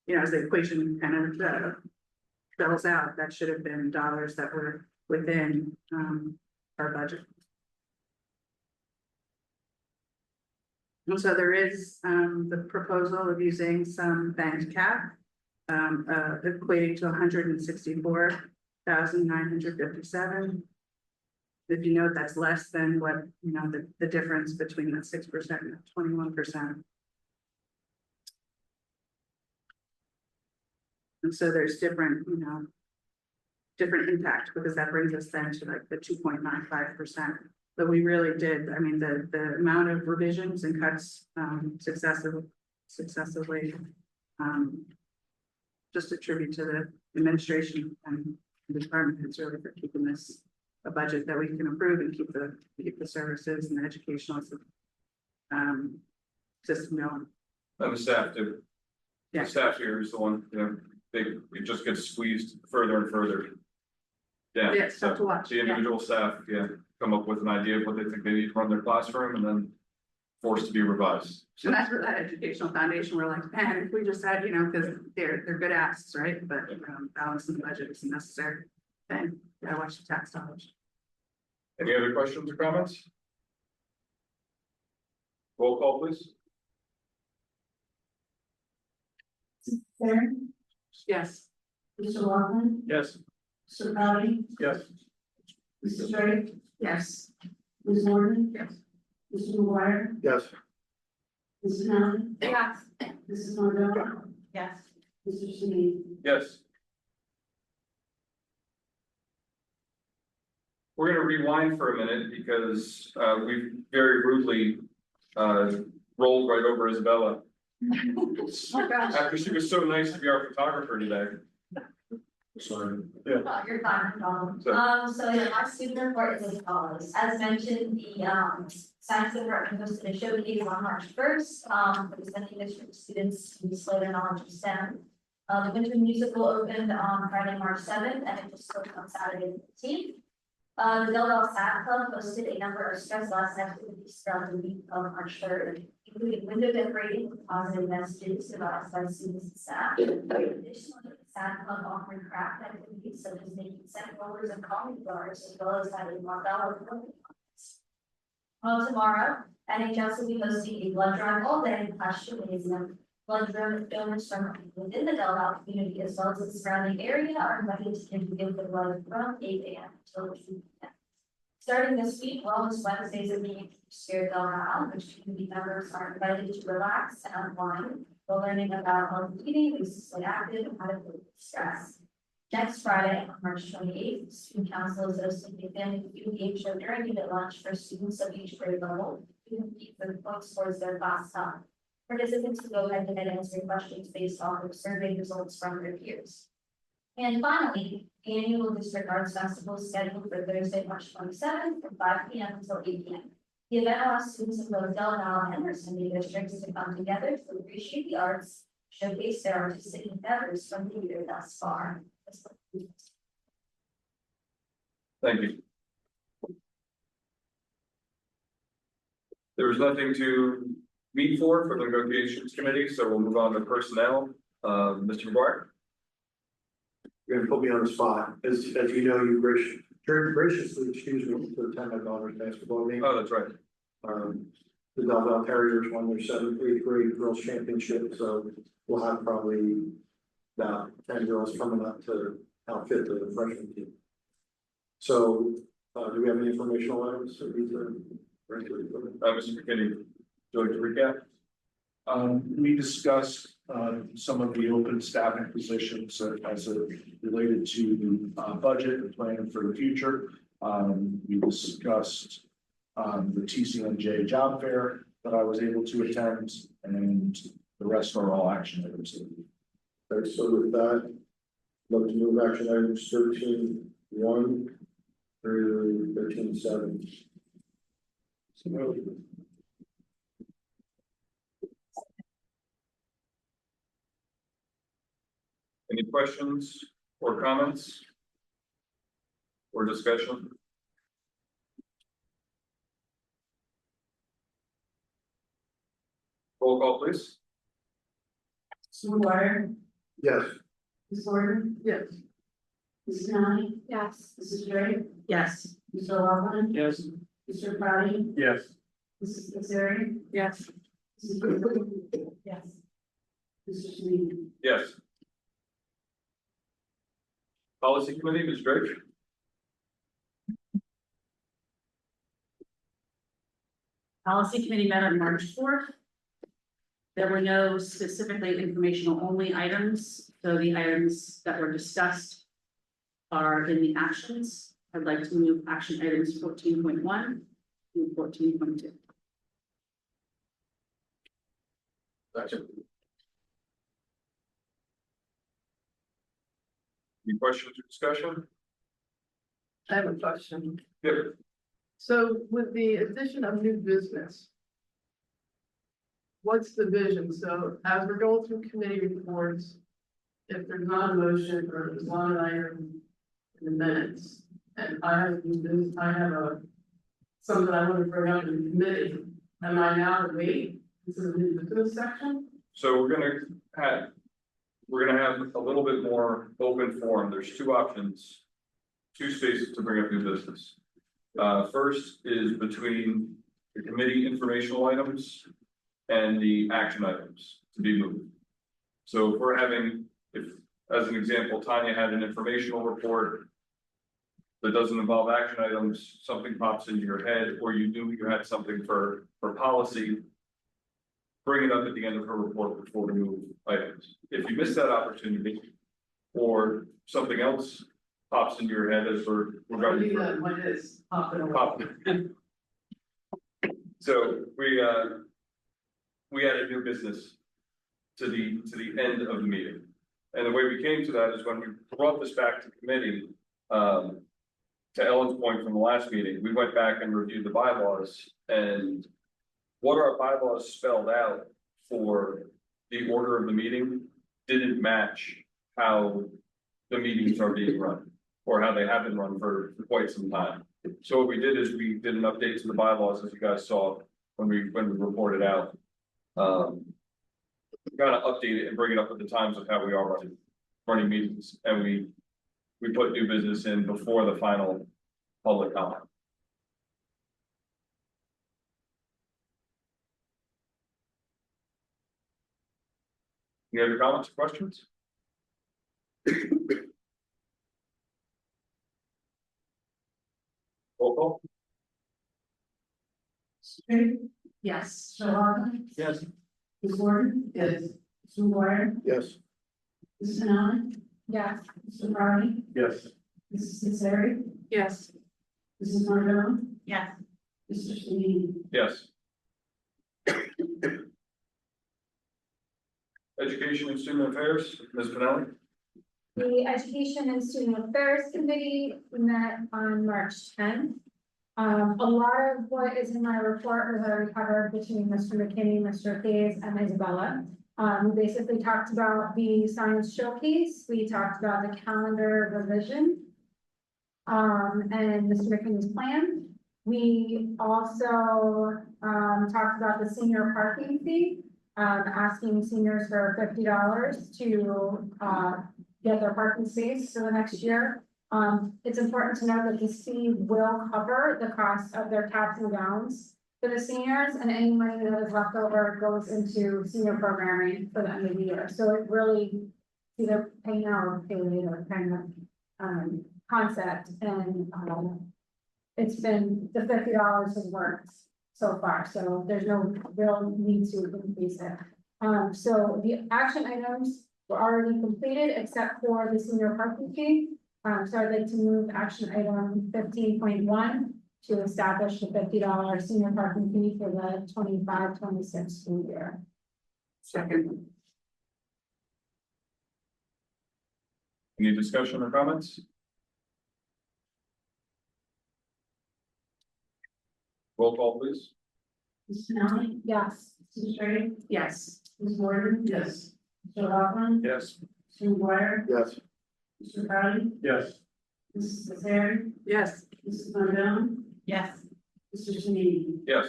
you know, as the equation kind of spells out, that should have been dollars that were within our budget. And so there is the proposal of using some banked cap equating to 164,957. If you note, that's less than what, you know, the difference between the 6% and 21%. And so there's different, you know, different impact, because that brings us then to like the 2.95%. But we really did, I mean, the amount of revisions and cuts successively just attribute to the administration and the department heads really for keeping this a budget that we can improve and keep the services and the educational system going. And the staff too. Yeah. The staff here is the one, you know, it just gets squeezed further and further. Yeah, Yeah, it's tough to watch. the individual staff, come up with an idea of what they think they need to run their classroom and then forced to be revised. So that's where that educational foundation, we're like, man, if we just had, you know, because they're good asks, right? But balancing the budget is a necessary thing. I watch the tax dollars. Any other questions or comments? Roll call, please. Karen, Yes. Mr. Laughlin, Yes. Mr. Crowley, Yes. Mrs. Drake, Yes. Ms. Morgan, Yes. Mr. McGuire, Yes. Mrs. Allen, Yes. Mrs. Margot, Yes. Mr. Sneed. Yes. We're gonna rewind for a minute because we very rudely rolled right over Isabella Oh, gosh. after she was so nice to be our photographer today. Sorry. Yeah. Oh, you're fine, no problem. So- So yeah, my student report is as follows. As mentioned, the science department hosted a show meeting on March 1st, presenting district students to display their knowledge of STEM. The winter musical opened on Friday, March 7th, and it just opened on Saturday the 15th. The Del Val Sat Club hosted a number of stress lesson activities throughout the week of March 3rd, including window decorating with positive messages about outside students and staff. Additionally, the Sat Club offering craft activities such as making scent rollers and coffee bars, as well as having $1 tomorrow, NHS will be hosting a blood drive all day in Clash Gymnasium. Blood donors from within the Del Val community as well as the surrounding area are invited to give the blood from 8 a.m. until 2 p.m. Starting this week, Wellness Wednesdays are being shared Del Val, which community members are invited to relax and unwind while learning about healthy eating, be socially active, and how to cope with stress. Next Friday, on March 28th, Student Council is hosting a family food game show during unit lunch for students of each grade level to compete for the points towards their class time. Participants can go ahead and answer questions based off of survey results from their peers. And finally, the annual District Arts Festival is scheduled for Thursday, March 27th from 5 p.m. until 8 p.m. The event allows students of both Del Val and Henderson districts to come together to appreciate the arts, showcase their artistic endeavors from the year thus far. Thank you. There was nothing to meet for the negotiations committee, so we'll move on to personnel. Mr. McGuire? You're gonna put me on the spot. As you know, you graciously excused me to attend my daughter's basketball game. Oh, that's right. The Belleville Terriers won their 7-3 girls championship, so we'll have probably about 10 girls coming up to outfit the freshman team. So, do we have any informational items that we need to bring to the? Mr. McKinney, do you like to recap? We discussed, some of the open staffing positions as it related to, budget and planning for the future. We discussed, the TCMJ job fair that I was able to attend, and the rest are all action items. Okay, so with that, look to move action items 13.1 through 13.7. Any questions or comments? Or discussion? Roll call, please. Mrs. McGuire, Yes. Mrs. Gordon, Yes. Mrs. Conley, Yes. Mrs. Drake, Yes. Mr. Loughlin, Yes. Mr. Crowley, Yes. Mrs. Terry, Yes. Mrs. Booth, yes. Mr. Sweeney. Yes. Policy Committee, Ms. Drake? Policy Committee met on March 4th. There were no specifically informational only items, so the items that were discussed are in the actions. I'd like to move action items 14.1 and 14.2. Any questions or discussion? I have a question. Yep. So with the addition of new business. What's the vision? So as we're going through committee reports. If there's not a motion or there's not an item in the minutes, and I have something I want to bring up in the committee, am I now to wait? This is a new business section? So we're gonna have a little bit more open forum. There's two options. Two spaces to bring up new business. First is between the committee informational items and the action items to be moved. So if, as an example, Tanya had an informational report that doesn't involve action items, something pops into your head, or you knew you had something for policy, bring it up at the end of her report before we move items. If you miss that opportunity, or something else pops into your head as we're I going do through. that when it's popping up. Pop. So we added new business to the end of the meeting. And the way we came to that is when we brought this back to committee, to Ellen's point from the last meeting, we went back and reviewed the bylaws, and what our bylaws spelled out for the order of the meeting didn't match how the meetings are being run, or how they have been run for quite some time. So what we did is we did an update to the bylaws, as you guys saw when we reported out. Kind of update it and bring it up with the times of how we are running meetings, and we put new business in before the final public comment. Any other comments or questions? Roll call. Yes. Mr. Loughlin, Yes. Mrs. Gordon, Yes. Mr. McGuire, Yes. Mrs. Conley, Yes. Mr. Crowley, Yes. Mrs. Terry, Yes. Mrs. Margot, Yes. Mr. Sweeney. Yes. Education and Student Affairs, Ms. Pinelli. The Education and Student Affairs Committee met on March 10th. A lot of what is in my report was already covered between Mr. McKinney, Mr. Hayes, and Isabella. We basically talked about the science showcase, we talked about the calendar revision. And Mr. McKinney's plan. We also, talked about the senior parking fee, asking seniors for $50 to, get their parking space for the next year. It's important to know that the city will cover the cost of their caps and gowns for the seniors, and any money that is left over goes into senior programming for the end of the year. So it really either pay now or pay later kind of concept, and it's been, the $50 has worked so far, so there's no real need to increase it. So the action items were already completed except for the senior parking fee. So I'd like to move action item 15.1 to establish the $50 senior parking fee for the 25-26 school year. Second. Any discussion or comments? Roll call, please. Ms. Snelling? Yes. Ms. Straight? Yes. Ms. Gordon? Yes. Mr. Laughlin? Yes. Mr. McGuire? Yes. Mr. Crowley? Yes. Mrs. Terry? Yes. Mrs. Mondone? Yes. Mr. Shanini? Yes.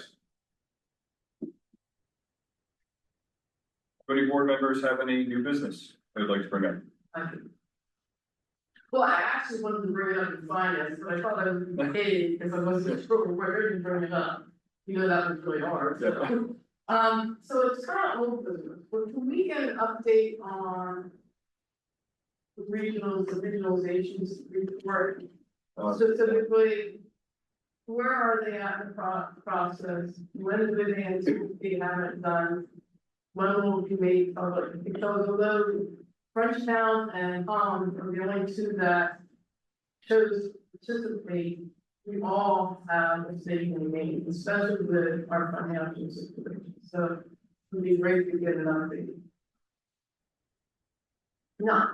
Any board members have any new business they'd like to bring up? Well, I actually wanted to bring it up in finance, but I thought I was okay, because I wasn't sure where to bring it up. You know, that was really hard, so. So it's kind of old business, but can we get an update on the regionalizations report? Specifically, where are they at in the process? When do they anticipate having it done? When will it be made public? Because although Frenchtown and are the only two that chose to participate, we all have a stake in the game, especially with our financial situation. So it'd be great to get an update. No.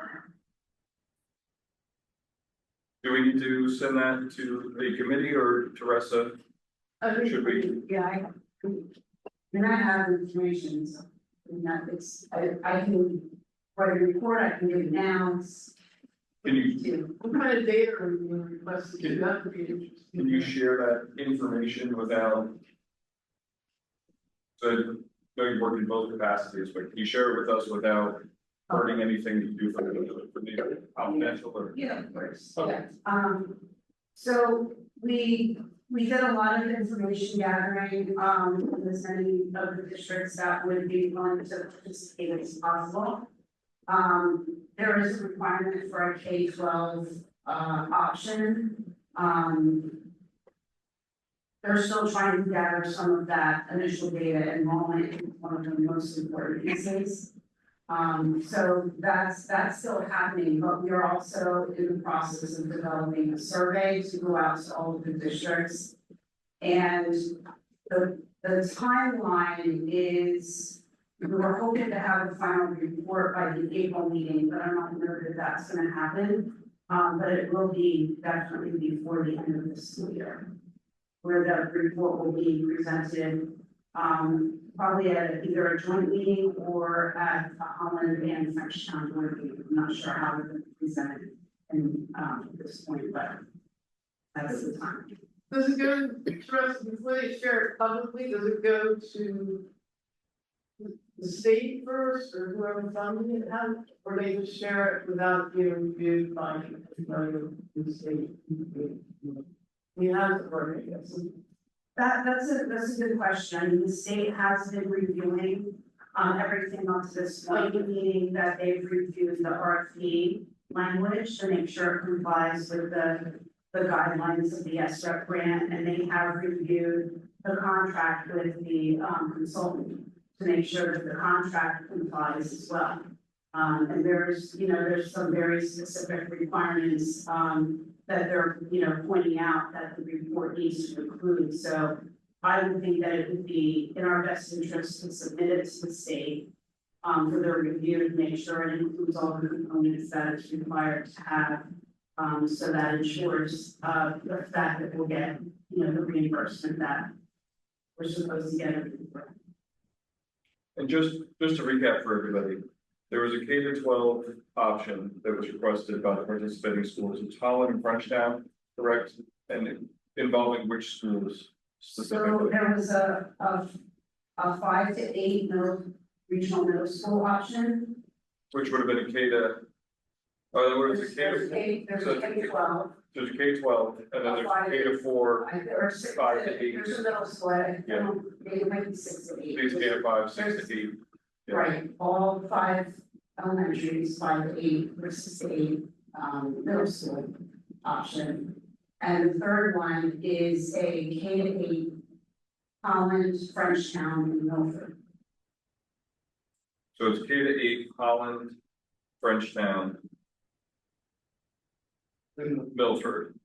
Do we need to send that to the committee or Teresa? Should we? Yeah, and I have information, so, it's, I can write a report, I can give it now. Can you, What kind of data are you requesting? That would be interesting. can you share that information without? So, I know you work in both capacities, but can you share it with us without hurting anything you do for the confidential or? Yeah, of course. Okay. So we did a lot of information gathering, in as many of the districts that would be willing to participate as possible. There is a requirement for a K-12, option. They're still trying to gather some of that initial data enrollment, one of the most important pieces. So that's still happening, but we are also in the process of developing a survey to go out to all of the districts. And the timeline is, we were hoping to have a final report by the April meeting, but I'm not sure that that's gonna happen. But it will be definitely before the end of the school year, where the report will be presented, probably at either a joint meeting or at a Holland and Frenchtown board meeting. I'm not sure how it's presented in, at this point, but that's the time. Does it go, before they share it publicly, does it go to the state first or whoever funded it, or they just share it without being reviewed by the state? We have to work, I guess. That's a good question. I mean, the state has been reviewing everything up to this point, meaning that they've reviewed the RFP language to make sure it complies with the guidelines of the SREP grant, and they have reviewed the contract with the consultant to make sure that the contract complies as well. And there's some very specific requirements that they're, pointing out that the report needs to include. So I would think that it would be in our best interest to submit it to the state for their review to make sure it includes all the components that it's required to have. So that ensures the fact that we'll get, the reimbursement that we're supposed to get. And just to recap for everybody, there was a K-12 option that was requested by the participating schools. It's Holland and Frenchtown, correct? And involving which schools So specifically? there was a 5 to 8 regional middle school option. Which would have been a K to What is it, There's K K, there's so- K-12. there's a K-12, and then there's K-4, Or six, 5 to 8. there's a middle school, I Yeah. don't, maybe it might be 6 to 8. these K-5, 6 to 8. Yeah. Right, all 5 elementaries, 5 to 8, or 6 to 8, middle school option. And the third one is a K to 8, Holland, Frenchtown, and Milford. So it's K to 8, Holland, Frenchtown, Milford.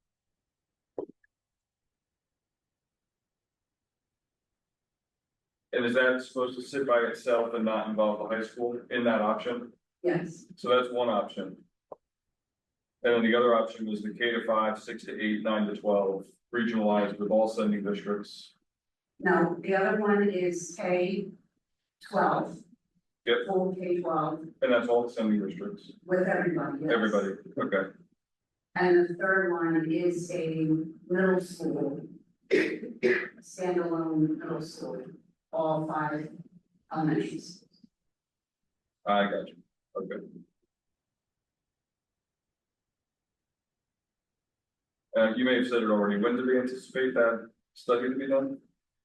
And is that supposed to sit by itself and not involve the high school in that option? Yes, So that's one option. And then the other option was the K to 5, 6 to 8, 9 to 12, regionalized with all sending districts. no, the other one is K-12. Yep. Full K-12 And that's all sending districts, with everybody, yes. everybody, okay. And the third one is a middle school, standalone middle school, all 5 elementary schools. I got you, okay. You may have said it already, when do we anticipate that study to be done?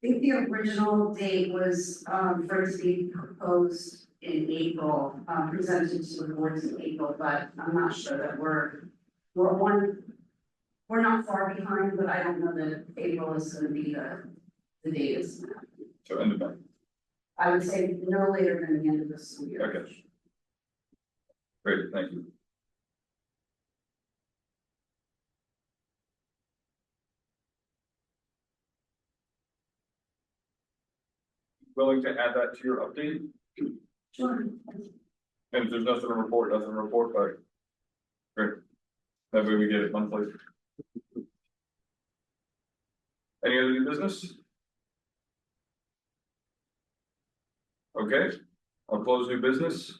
I think the original date was, for it to be proposed in April, presented to the boards in April, but I'm not sure that we're not far behind, but I don't know that April is gonna be the date is. So end of May, I would say no later than the end of the school year. okay. Great, thank you. Willing to add that to your update? Sure. And if there's nothing to report, but. Great. That way we get it monthly. Any other new business? Okay, I'll close new business.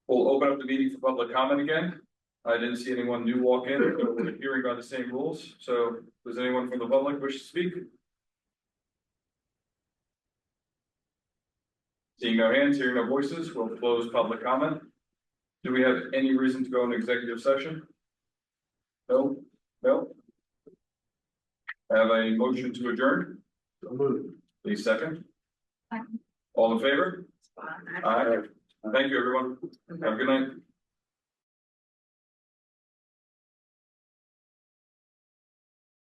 We'll open up the meeting for public comment again. I didn't see anyone new walk in, so we're hearing by the same rules. So does anyone from the public wish to speak? Seeing no hands, hearing no voices, we'll close public comment. Do we have any reason to go into executive session? No, no. Have a motion to adjourn? Please second. All in favor? Aye. Thank you, everyone. Have a good night.